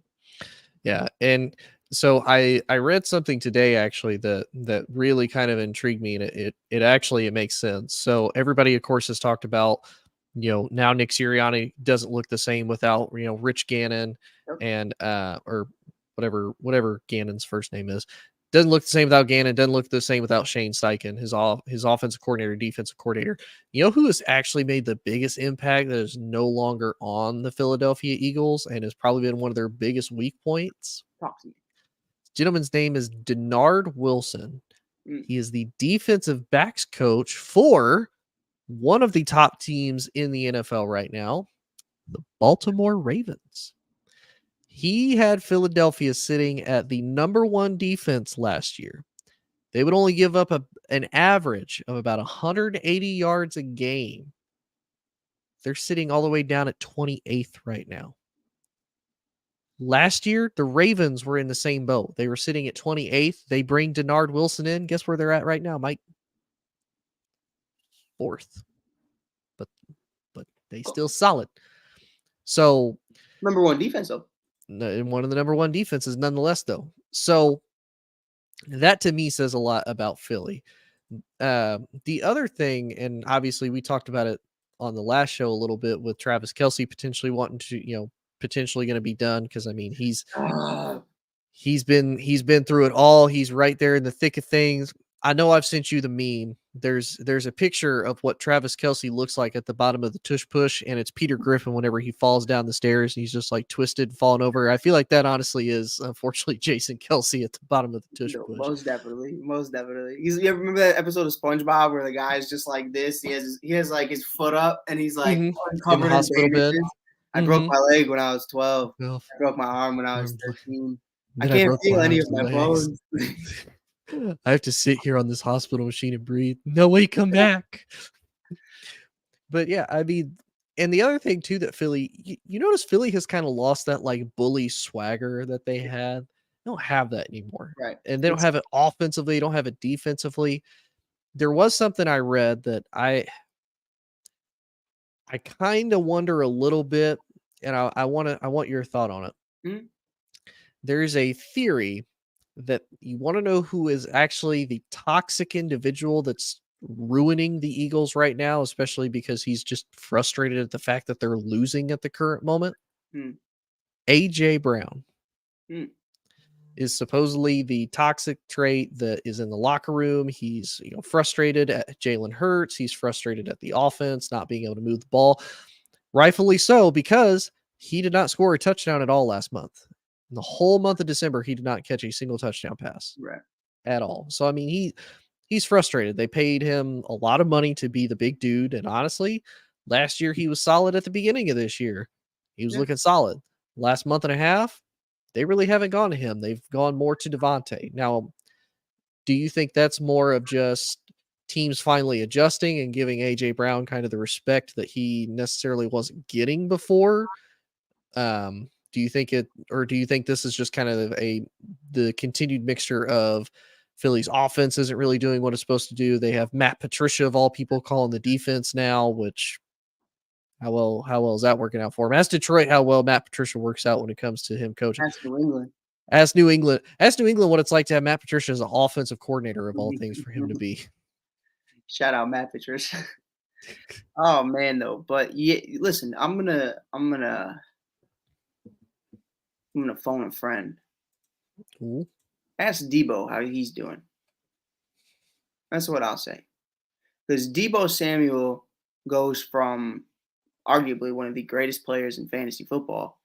Yeah, and so I read something today actually that really kind of intrigued me, and it actually it makes sense. So everybody, of course, has talked about now Nick Sirianni doesn't look the same without Rich Gannon Yep. and or whatever Gannon's first name is. Doesn't look the same without Gannon. Doesn't look the same without Shane Steichen, his offensive coordinator, defensive coordinator. You know who has actually made the biggest impact that is no longer on the Philadelphia Eagles and has probably been one of their biggest weak points? Talk to me. Gentleman's name is Denard Wilson. Mm. He is the defensive backs coach for one of the top teams in the NFL right now, the Baltimore Ravens. He had Philadelphia sitting at the number one defense last year. They would only give up an average of about 180 yards a game. They're sitting all the way down at 28th right now. Last year, the Ravens were in the same boat. They were sitting at 28th. They bring Denard Wilson in. Guess where they're at right now, Mike? Fourth. But they Go. still solid. So Number one defense though. one of the number one defenses nonetheless, though. So that to me says a lot about Philly. The other thing, and obviously we talked about it on the last show a little bit with Travis Kelsey potentially wanting to, potentially going to be done because I mean Ah, he's been through it all. He's right there in the thick of things. I know I've sent you the meme. There's a picture of what Travis Kelsey looks like at the bottom of the tush push, and it's Peter Griffin whenever he falls down the stairs and he's just like twisted, falling over. I feel like that honestly is unfortunately Jason Kelsey at the bottom of the tush no, push. most definitely, most definitely. You ever remember that episode of SpongeBob where the guy's just like this? He has like his foot up and he's like In the uncovered in hospital bed. bandages. I broke Mhm. my leg when I was 12. Well, I broke my arm when I was arm broke. 13. I Then I can't broke my feel any arms of and my legs. bones. I have to sit here on this hospital machine and breathe. No way, come back. But yeah, I mean, and the other thing too that Philly, you notice Philly has kind of lost that like bully swagger that they had. They don't have that anymore, Right. and they don't It's have it offensively. They don't have it defensively. There was something I read that I kind of wonder a little bit, and I want your thought on it. mm, There is a theory that you want to know who is actually the toxic individual that's ruining the Eagles right now, especially because he's just frustrated at the fact that they're losing at the current moment. mm, AJ Brown mm, is supposedly the toxic trait that is in the locker room. He's frustrated at Jalen Hurts. He's frustrated at the offense not being able to move the ball. Rightfully so, because he did not score a touchdown at all last month. In the whole month of December, he did not catch a single touchdown pass right. at all. So I mean, he's frustrated. They paid him a lot of money to be the big dude, and honestly, last year he was solid at the beginning of this year. He was Yeah. looking solid. Last month and a half, they really haven't gone to him. They've gone more to Devontae. Now, do you think that's more of just teams finally adjusting and giving AJ Brown kind of the respect that he necessarily wasn't getting before? Do you think it, or do you think this is just kind of the continued mixture of Philly's offense isn't really doing what it's supposed to do? They have Matt Patricia of all people calling the defense now, which how well is that working out for him? Ask Detroit how well Matt Patricia works out when it comes to him coaching. That's New England. Ask New England what it's like to have Matt Patricia as an offensive coordinator of all things for him to be. Shout out Matt Patricia. Oh man, though. But yeah, listen, I'm gonna phone a friend. Ooh. Ask Debo how he's doing. That's what I'll say. Because Debo Samuel goes from arguably one of the greatest players in fantasy football,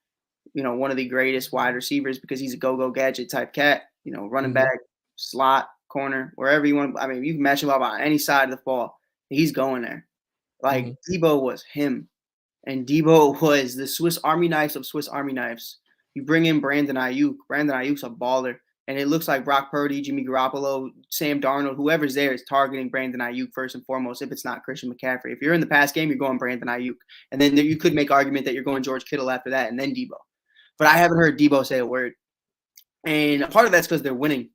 one of the greatest wide receivers because he's a go-go gadget type cat, running Mhm. back, slot, corner, wherever you want. I mean, you can match him up on any side of the ball. He's going there. Like Mhm. Debo was him. And Debo was the Swiss Army knives of Swiss Army knives. You bring in Brandon Ayuk. Brandon Ayuk's a baller. And it looks like Brock Purdy, Jimmy Garoppolo, Sam Darnold, whoever's there is targeting Brandon Ayuk first and foremost, if it's not Christian McCaffrey. If you're in the pass game, you're going Brandon Ayuk. And then you could make argument that you're going George Kittle after that and then Debo. But I haven't heard Debo say a word. And a part of that's because they're winning.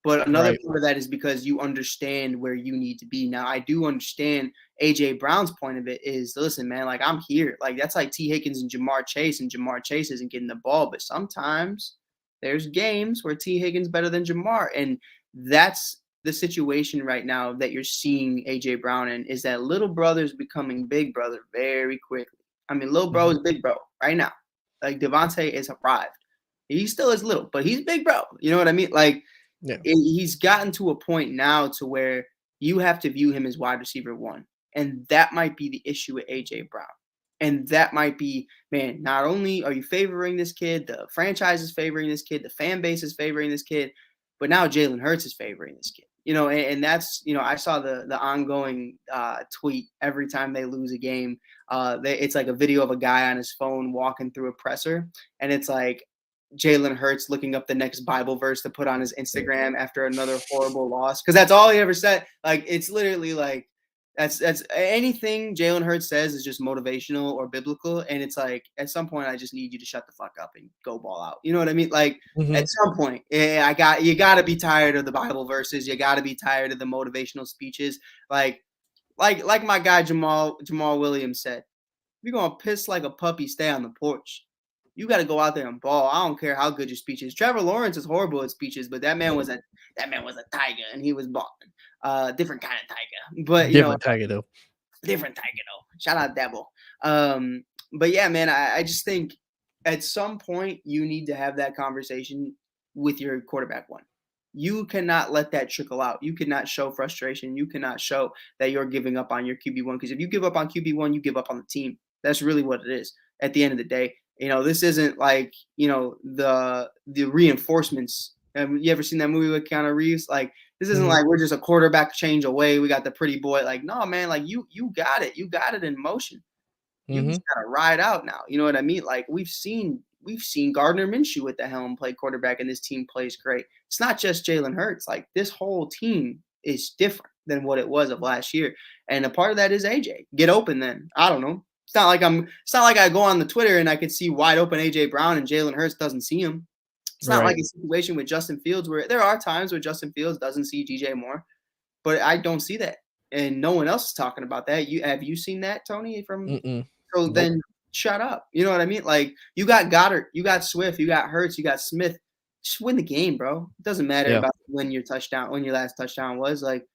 But another Right. part of that is because you understand where you need to be. Now, I do understand AJ Brown's point of it is, listen, man, like I'm here. Like that's like T. Higgins and Jamar Chase isn't getting the ball. But sometimes there's games where T. Higgins better than Jamar. And that's the situation right now that you're seeing AJ Brown in, is that little brother's becoming big brother very quickly. I mean, little bro Mhm. is big bro right now. Like Devontae is arrived. He still is little, but he's big bro. You know what I mean? Like Yeah. he's gotten to a point now to where you have to view him as wide receiver one. And that might be the issue with AJ Brown. And that might be, man, not only are you favoring this kid, the franchise is favoring this kid, the fan base is favoring this kid, but now Jalen Hurts is favoring this kid. And that's, I saw the ongoing tweet every time they lose a game. It's like a video of a guy on his phone walking through a presser, and it's like Jalen Hurts looking up the next Bible verse to put on his Instagram after another horrible loss, because that's all he ever said. Like it's literally like that's anything Jalen Hurts says is just motivational or biblical, and it's like at some point I just need you to shut the fuck up and go ball out. You know what I mean? Like at Mhm. some point, you got to be tired of the Bible verses. You got to be tired of the motivational speeches. Like my guy Jamal Williams said, if you're gonna piss like a puppy, stay on the porch. You got to go out there and ball. I don't care how good your speech is. Trevor Lawrence is horrible at speeches, but that man was a tiger and he was balling. Different kind of tiger, but Different tiger though. different tiger though. Shout out Devil. Um, but yeah, man, I just think at some point you need to have that conversation with your quarterback one. You cannot let that trickle out. You cannot show frustration. You cannot show that you're giving up on your QB1, because if you give up on QB1, you give up on the team. That's really what it is at the end of the day. This isn't like, the reinforcements. You ever seen that movie with Keanu Reeves? Like, this isn't Mhm. like we're just a quarterback change away. We got the pretty boy. Like, no, man, like you got it. You got it in motion. You just Mhm. gotta ride out now. You know what I mean? Like we've seen Gardner Minshew at the helm play quarterback, and this team plays great. It's not just Jalen Hurts. Like this whole team is different than what it was of last year. And a part of that is AJ. Get open then. I don't know. It's not like I go on the Twitter and I can see wide open AJ Brown and Jalen Hurts doesn't see him. It's not like Right. a situation with Justin Fields where there are times where Justin Fields doesn't see DJ Moore, but I don't see that. And no one else is talking about that. Have you seen that, Tony? Mm-mm. So Nope. then shut up. You know what I mean? Like you got Goddard, you got Swift, you got Hurts, you got Smith. Just win the game, bro. It doesn't matter Yeah. about when your last touchdown was. Like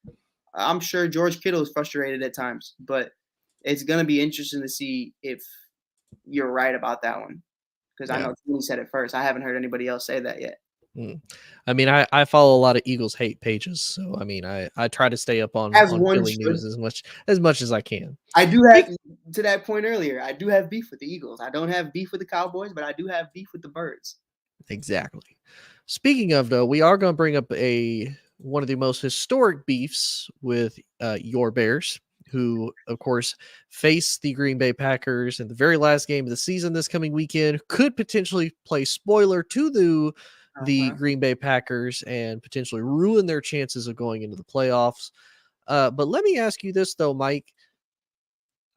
I'm sure George Kittle is frustrated at times, but it's gonna be interesting to see if you're right about that one. Because I Yeah. know Tony said it first. I haven't heard anybody else say that yet. Mm. I mean, I follow a lot of Eagles hate pages, so I mean, I try to stay up on As one Philly should. news as much as I can. I do have, Speak to that point earlier, I do have beef with the Eagles. I don't have beef with the Cowboys, but I do have beef with the Birds. Exactly. Speaking of though, we are going to bring up a one of the most historic beefs with your Bears, who of course face the Green Bay Packers in the very last game of the season this coming weekend. Could potentially play spoiler to the Uh-huh. Green Bay Packers and potentially ruin their chances of going into the playoffs. But let me ask you this though, Mike.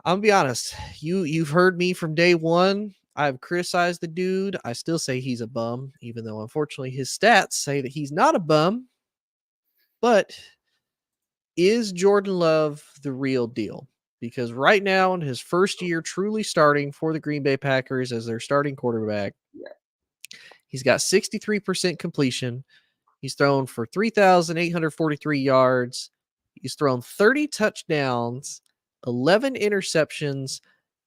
I'm gonna be honest. You've heard me from day one. I've criticized the dude. I still say he's a bum, even though unfortunately his stats say that he's not a bum. But is Jordan Love the real deal? Because right now, in his first year truly starting for the Green Bay Packers as their starting quarterback, Yeah. he's got 63% completion. He's thrown for 3,843 yards. He's thrown 30 touchdowns, 11 interceptions,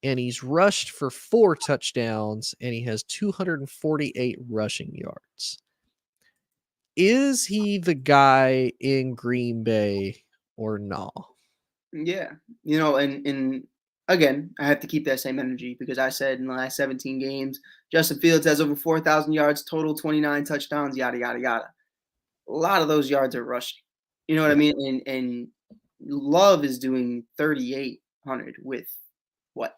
and he's rushed for 4 touchdowns, and he has 248 rushing yards. Is he the guy in Green Bay or not? Yeah. And again, I have to keep that same energy because I said in the last 17 games, Justin Fields has over 4,000 yards total, 29 touchdowns, yada, yada, yada. A lot of those yards are rushing. You know what I Yeah. mean? And Love is doing 3,800 with what?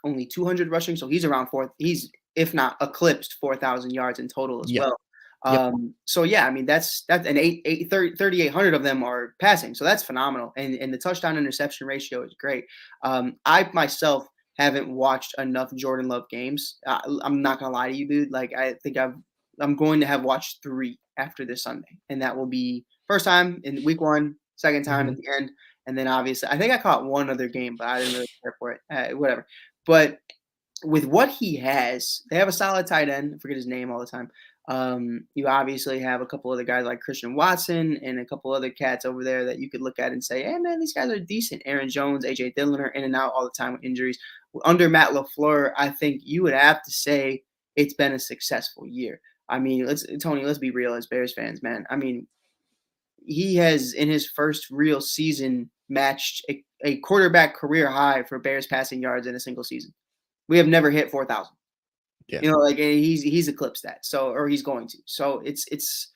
Only 200 rushing. So he's around fourth. He's, if not eclipsed, 4,000 yards in total as Yeah. well. Yep. So yeah, I mean that's an 3,800 of them are passing. So that's phenomenal. And the touchdown interception ratio is great. I myself haven't watched enough Jordan Love games. I'm not gonna lie to you, dude. Like I think I'm going to have watched 3 after this Sunday, and that will be first time in week 1, second time at Mhm. the end, and then obviously I think I caught one other game, but I didn't really care for it. Whatever. But with what he has, they have a solid tight end. I forget his name all the time. You obviously have a couple other guys like Christian Watson and a couple other cats over there that you could look at and say, hey, man, these guys are decent. Aaron Jones, A.J. Dillon are in and out all the time with injuries. Under Matt LaFleur, I think you would have to say it's been a successful year. I mean, let's be real as Bears fans, man. I mean, he has, in his first real season, matched a quarterback career high for Bears passing yards in a single season. We have never hit 4,000. Yeah. Like he's eclipsed that. So, or he's going to. So it's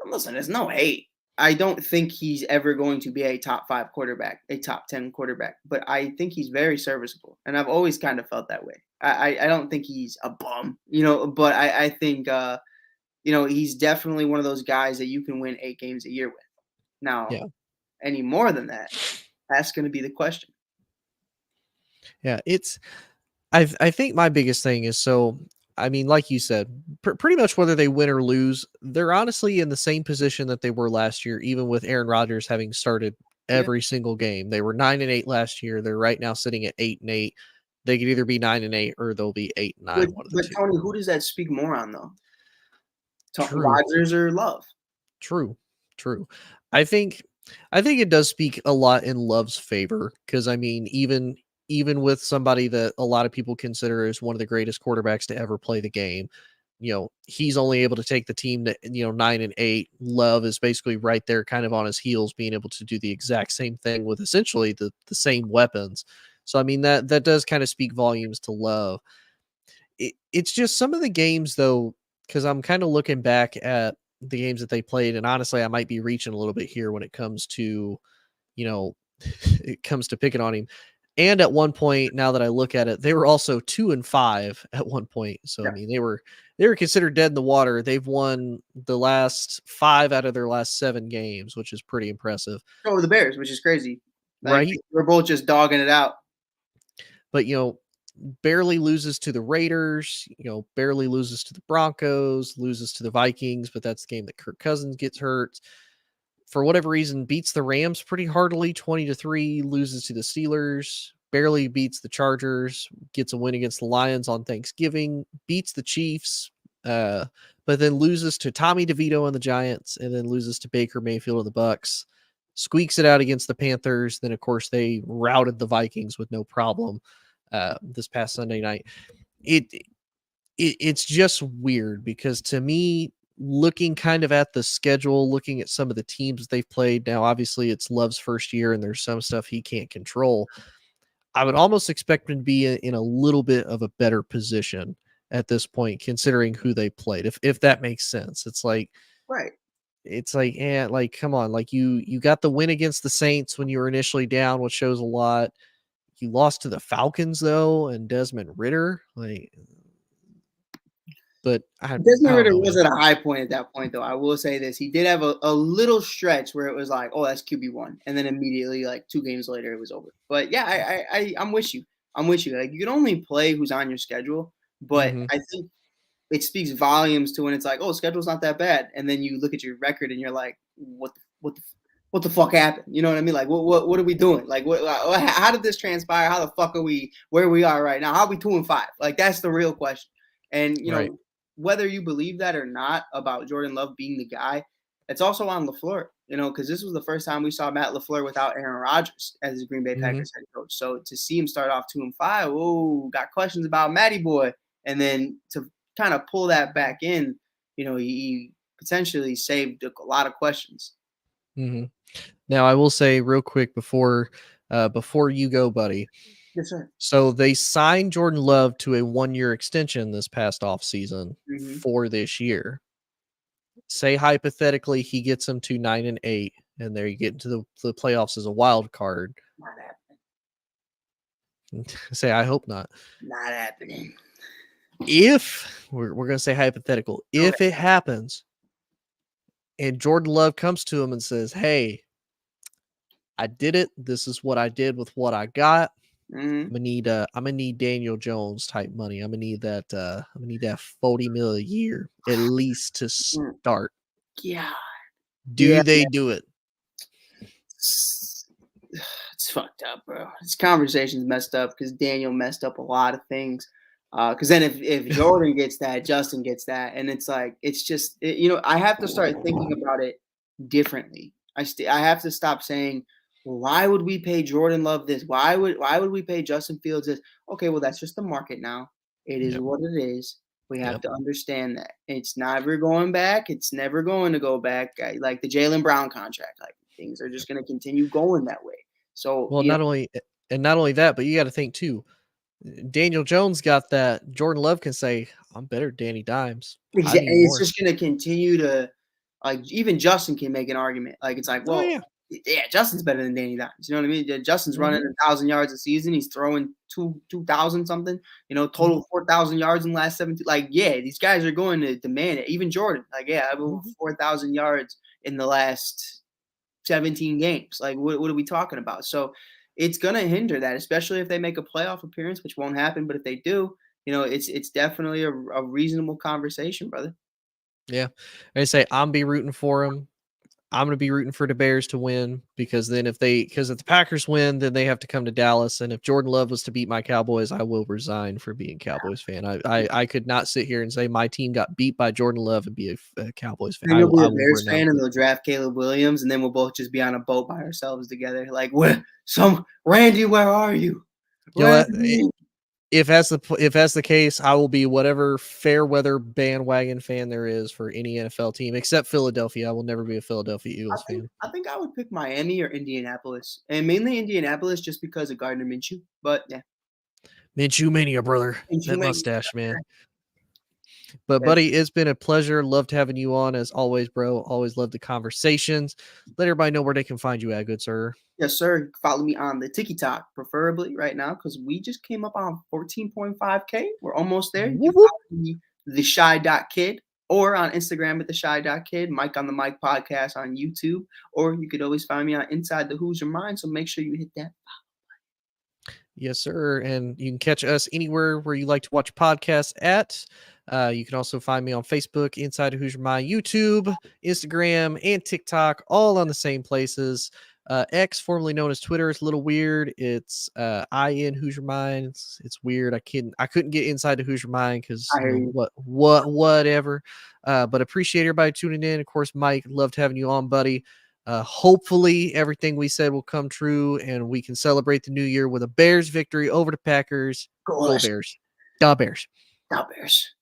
listen, there's no hate. I don't think he's ever going to be a top 5 quarterback, a top 10 quarterback, but I think he's very serviceable. And I've always kind of felt that way. I don't think he's a bum, but I think he's definitely one of those guys that you can win 8 games a year with. Now, Yeah. any more than that, that's going to be the question. Yeah. I think my biggest thing is, so I mean, like you said, pretty much whether they win or lose, they're honestly in the same position that they were last year, even with Aaron Rodgers having started Yeah. every single game. They were 9-8 last year. They're right now sitting at 8-8. They could either be 9-8 or they'll be 8-9, one of the But two. Tony, who does that speak more on though? True, Rodgers or Love? true, true. I think I think it does speak a lot in Love's favor, because I mean, even with somebody that a lot of people consider as one of the greatest quarterbacks to ever play the game, he's only able to take the team to 9-8. Love is basically right there, kind of on his heels, being able to do the exact same thing with essentially the same weapons. So I mean, that does kind of speak volumes to Love. It's just some of the games though, because I'm kind of looking back at the games that they played, and honestly, I might be reaching a little bit here when it comes to you know it comes to picking on him. And at one point, now that I look at it, they were also 2-5 at one point. So I Yeah. mean, they were considered dead in the water. They've won the last 5 out of their last 7 games, which is pretty impressive, Over the Bears, which is crazy. Like right? we're both just dogging it out. But barely loses to the Raiders, barely loses to the Broncos, loses to the Vikings, but that's the game that Kirk Cousins gets hurt. For whatever reason, beats the Rams pretty heartily, 20-3, loses to the Steelers, barely beats the Chargers, gets a win against the Lions on Thanksgiving, beats the Chiefs, uh, but then loses to Tommy DeVito and the Giants, and then loses to Baker Mayfield and the Bucks. Squeaks it out against the Panthers. Then, of course, they routed the Vikings with no problem this past Sunday night. It's just weird, because to me, looking kind of at the schedule, looking at some of the teams they've played now, obviously it's Love's first year and there's some stuff he can't control. I would almost expect him to be in a little bit of a better position at this point, considering who they played. If that makes sense, Right. like come on, like you got the win against the Saints when you were initially down, which shows a lot. You lost to the Falcons though, and Desmond Ritter, but I Desmond don't Ritter know, was man. at a high point at that point, though. I will say this: he did have a little stretch where it was like, "Oh, that's QB1," and then immediately, like 2 games later, it was over. But yeah, I'm with you. I'm with you. Like you can only play who's on your schedule, but Mhm, I think it speaks volumes to when it's like, "Oh, schedule's not that bad," and then you look at your record and you're like, what the fuck happened?" You know what I mean? Like, what are we doing? Like, how did this transpire? How the fuck are we where we are right now? How are we 2-5? Like, that's the real question. And right. whether you believe that or not about Jordan Love being the guy, it's also on LaFleur. Because this was the first time we saw Matt LaFleur without Aaron Rodgers as the Green Bay Mhm, Packers head coach. So to see him start off 2-5, oh, got questions about Matty Boy, and then to kind of pull that back in, he potentially saved a lot of questions. mhm. Now, I will say real quick before you go, buddy. Yes, sir. So they signed Jordan Love to a 1-year extension this past offseason Mm-hmm. for this year. Say hypothetically he gets them to 9-8, and they get into the playoffs as a wild card. Not happening. Say I hope not. Not happening. If we're gonna say hypothetical, Okay. if it happens and Jordan Love comes to him and says, "Hey, I did it. This is what I did with what I got. Mm-hmm. I'm gonna need Daniel Jones type money. I'm gonna need that 40 mil a year at least to start." Yeah, yeah, Do they do it? it's, it's fucked up, bro. This conversation's messed up because Daniel messed up a lot of things. Because then if Jordan gets that, Justin gets that, and it's like it's just I have to start thinking about it differently. I have to stop saying, well, why would we pay Jordan Love this? Why would we pay Justin Fields this? Okay, well that's just the market now. It is Yep. what it is. We have Yep. to understand that it's never going back. It's never going to go back. Like the Jalen Brown contract, like things are just going to continue going that way. So Well, not only that, but you got to think too. Daniel Jones got that. Jordan Love can say, "I'm better than Danny Dimes. I need It's more." just gonna continue to like even Justin can make an argument. Like it's like, Oh well, yeah. yeah, Justin's better than Danny Dimes. You know what I mean? Justin's running Mhm. 1,000 yards a season. He's throwing 2,000 something. Mhm. Total 4,000 yards in the last 17. Like, yeah, these guys are going to demand it. Even Jordan, like, yeah, I have over Mhm. 4,000 yards in the last 17 games. Like, what are we talking about? So it's gonna hinder that, especially if they make a playoff appearance, which won't happen. But if they do, it's definitely a reasonable conversation, brother. Yeah. They say I'm be rooting for him. I'm gonna be rooting for the Bears to win because then because if the Packers win, then they have to come to Dallas. And if Jordan Love was to beat my Cowboys, I will resign for being Cowboys fan. I could not sit here and say my team got beat by Jordan Love and be a Cowboys fan. Then you'll be I a will Bears renounce fan and it. they'll draft Caleb Williams, and then we'll both just be on a boat by ourselves together. Like, where some Randy, where are you? You know what? Randy. If that's the case, I will be whatever fair weather bandwagon fan there is for any NFL team except Philadelphia. I will never be a Philadelphia I Eagles think fan. I think I would pick Miami or Indianapolis, and mainly Indianapolis just because of Gardner Minshew. But yeah, Minshew mania, brother. Minshew That mania. mustache, man. But That's buddy, it's been a pleasure. Loved having you on as always, bro. Always love the conversations. Let everybody know where they can find you at, good sir. Yes, sir. Follow me on the TikTok, preferably right now, because we just came up on 14.5K. We're almost there. You can Whoop, whoop. follow me, the Shy.Kid, or on Instagram at the Shy.Kid, Mike on the Mike podcast on YouTube, or you could always find me on Inside the Hoosier Mind. So make sure you hit that. Yes, sir. And you can catch us anywhere where you like to watch podcasts at. You can also find me on Facebook, Inside of Hoosier Mind, YouTube, Instagram, and TikTok, all on the same places. X, formerly known as Twitter, is a little weird. It's I in Hoosier Mind. It's weird. I couldn't get inside the Hoosier Mind because I hear you. whatever. But appreciate everybody tuning in. Of course, Mike, loved having you on, buddy. Hopefully, everything we said will come true, and we can celebrate the new year with a Bears victory over the Packers. Go Go us. Bears. Da Bears. Out Bears.